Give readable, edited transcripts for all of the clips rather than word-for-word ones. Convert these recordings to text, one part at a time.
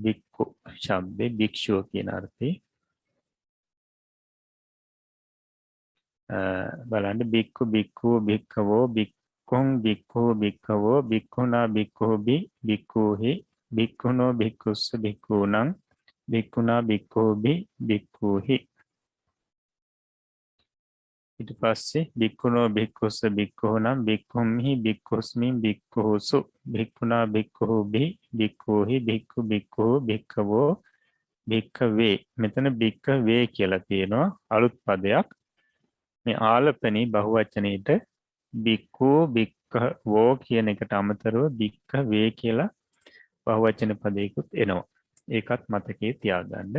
බික්කු ශබ්දේ භික්ෂුව කියන අර්ථේ බලන්න බික්කු බික්කු බික්කවෝ බික්කුං බික්කු බික්කවෝ බික්කුණා බික්කුහුබි බික්කුහි බික්කුණෝ බික්කුස්ස බික්කුණං බික්කුණා බික්කුහුබි බික්කුහි ඊට පස්සේ බික්කුණෝ බික්කුස්ස බික්කුහුණං බික්කුම්හි බික්කුස්මින් බික්කුහුසු බික්කුණා බික්කුහුබි බික්කුහි බික්කු බික්කුහු බික්කවෝ බික්කවේ මෙතන බික්කවේ කියලා තියෙනවා අලුත් පදයක් මේ ආලපනී බහුවචනයේට බික්කු බික්කවෝ කියන එකට අමතරව බික්කවේ කියලා බහුවචන පදයකුත් එනවා. ඒකත් මතකයේ තියාගන්න.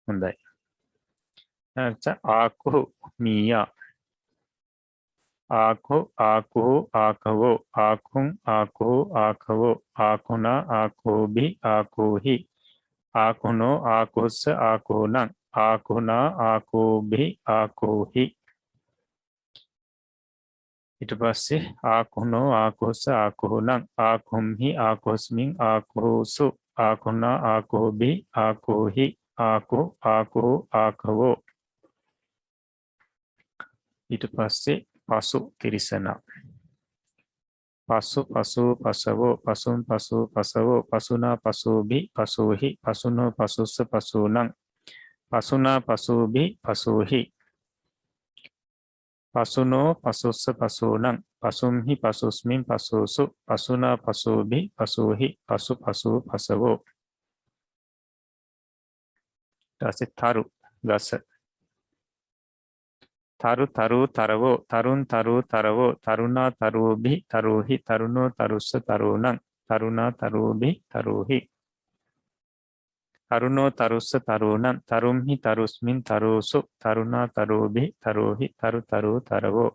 හොඳයි. ආකු මීයා ආකු ආකු ආකවෝ ආකුං ආකු ආකවෝ ආකුණා ආකෝබි ආකෝහි ආකුණෝ ආකුස්ස ආකෝනං ආකුණා ආකෝබි ආකෝහි ඊට පස්සේ ආකුණෝ ආකුස්ස ආකෝනං ආකුම්හි ආකුස්මින් ආකෝසු ආකුණා ආකෝබි ආකෝහි ආකු ආකෝ ආකවෝ ඊට පස්සේ පසු තිරිසනා පසු පසු පසවෝ පසුන් පසු පසවෝ පසුනා පසුබි පසුහි පසුනෝ පසුස්ස පසුනං පසුනා පසුබි පසුහි පසුනෝ පසුස්ස පසුනං පසුම්හි පසුස්මින් පසුසු පසුනා පසුබි පසුහි පසු පසු පසවෝ ඊට තරු ගස තරු තරු තරවෝ තරුන් තරු තරවෝ තරුණා තරුබි තරුහි තරුණෝ තරුස්ස තරුණං තරුණා තරුබි තරුහි තරුණෝ තරුස්ස තරුණං තරුම්හි තරුස්මින් තරුසු තරුණා තරුබි තරුහි තරු තරු තරවෝ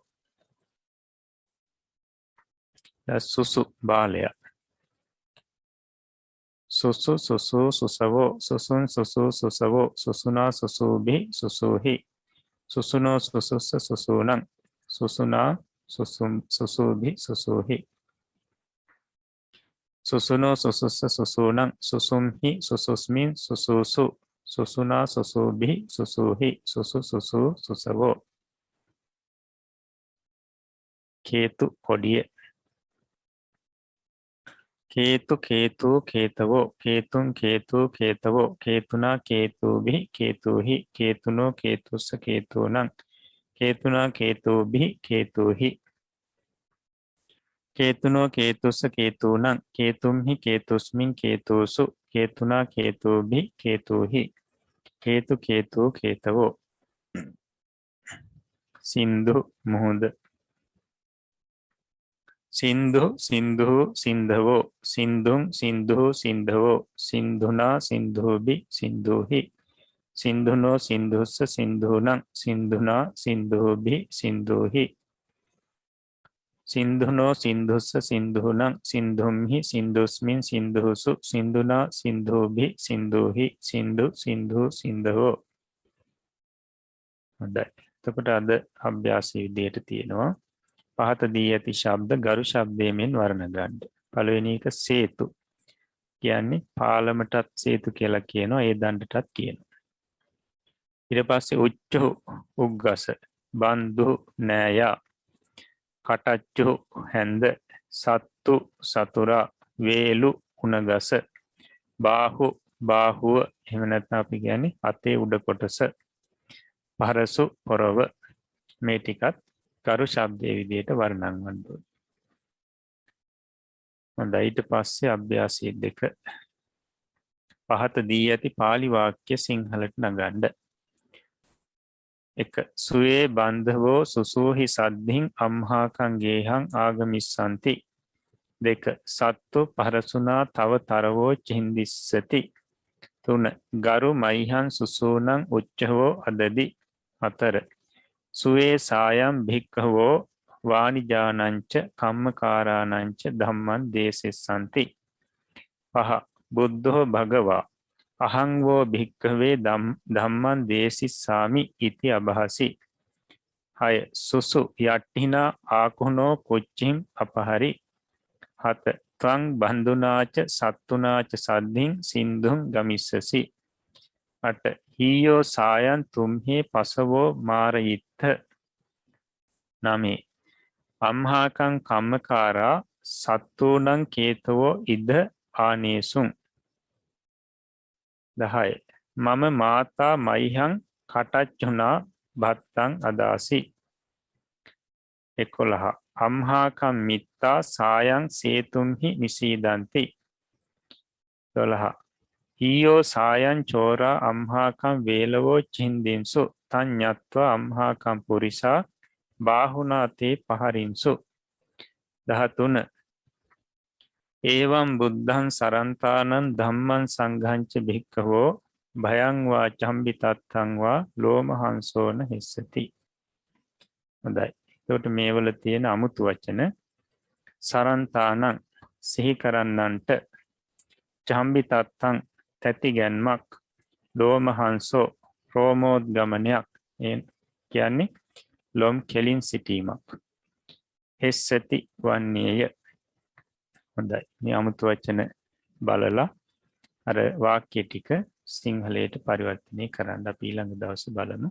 සුසු බාලය සුසු සුසු සුසවෝ සුසුන් සුසු සුසවෝ සුසුනා සුසුබි සුසුහි සුසුනෝ සුසුස්ස සුසුනං සුසුනා සුසුබි සුසුහි සුසුනෝ සුසුස්ස සුසුනං සුසුම්හි සුසුස්මින් සුසුසු සුසුනා සුසුබි සුසුහි සුසු සුසු සුසවෝ කේතු කොඩිය කේතු කේතු කේතවෝ කේතුන් කේතු කේතවෝ කේතුනා කේතුබි කේතුහි කේතුනෝ කේතුස්ස කේතුනං කේතුනා කේතුබි කේතුහි කේතුනෝ කේතුස්ස කේතුනං කේතුම්හි කේතුස්මින් කේතුසු කේතුනා කේතුබි කේතුහි කේතු කේතු කේතවෝ සින්දු මුහුද සින්දු සින්දු සින්ධවෝ සින්දුං සින්දු සින්ධවෝ සින්දුනා සින්දුබි සින්දුහි සින්දුනෝ සින්දුස්ස සින්දුනං සින්දුනා සින්දුබි සින්දුහි සින්දුනෝ සින්දුස්ස සින්දුනං සින්දුම්හි සින්දුස්මින් සින්දුසු සින්දුනා සින්දුබි සින්දුහි සින්දු සින්දු සින්ධවෝ හොඳයි. එතකොට අද අභ්‍යාසය විදියට තියෙනවා පහත දී ඇති ශබ්ද ගරු ශබ්දයෙන් වර්ණ ගන්න. පළවෙනි එක සේතු කියන්නේ පාලමටත් සේතු කියලා කියනවා ඒ දණ්ඩටත් කියනවා. ඊට පස්සේ උච්චු උග්ගස බන්දු නෑයා කටච්චු හැන්ද සත්තු සතුරා වේලු උණගස බාහු බාහුව එහෙම නැත්නම් අපි කියන්නේ අතේ උඩ කොටස පහරසු පොරව මේ ටිකත් කරු ශබ්දයේ විදියට වර්ණම් වන්න ඕනේ. හොඳයි ඊට පස්සේ අභ්‍යාසය 2 පහත දී ඇති පාලි වාක්‍ය සිංහලට නගන්න. 1 සුවේ බන්ධවෝ සුසූහි සද්ධින් අම්හාකං ගේහං ආගමිස්සanti 2 සත්තු පහරසුනා තව තරවෝ චින්දිස්සති 3 ගරු මයිහං සුසූනං උච්චවෝ අදදි 4 සුවේ සායම් භික්ඛවෝ වානිජානංච කම්මකාරානංච ධම්මං දේසෙස්සanti 5 බුද්ධෝ භගවා අහං වෝ භික්ඛවේ ධම්මං දේසිස්සාමි ඉති අභහසි 6 සුසු යට්ඨිනා ආකුණෝ කුච්චිම් අපහරි 7 ත්වං බන්දුනාච සත්තුනාච සද්ධින් සින්දුම් ගමිස්සසි. 8. හීයෝ සායන් තුම්හි පසවෝ මාරයිත්ත. 9. අම්හාකං කම්මකාරා සත්තූනං කේතවෝ ඉද ආනේසුන්. 10. මම මාතා මයිහං කටච්චුනා භත්තං අදාසි. 11. අම්හාකම් මිත්තා සායං සේතුම්හි නිසීදන්ති. 12. හීයෝ සායන් චෝරා අම්හාකම් වේලවෝ චින්දින්සු තඥත්ව අම්හාකම් පුරිසා බාහුනාතේ පහරින්සු. 13. ඒවම් බුද්ධං සරන්තානන් ධම්මන් සංඝංච භික්කවෝ භයංවා චම්බිතත්තංවා ලෝමහන්සෝන හිස්සති. හොඳයි. එතකොට මේවල තියෙන අමුතු වචන සරන්තානං සිහි කරන්නන්ට චම්බිතත්තං තැතිගැන්මක් ලෝමහන්සෝ රෝමෝද්ගමනයක් කියන්නේ ලොම් කෙලින් සිටීමක් හිස්සති වන්නේය. හොඳයි. මේ අමුතු වචන බලලා අර වාක්‍ය ටික සිංහලයට පරිවර්තනය කරන්න අපි ඊළඟ දවසේ බලමු.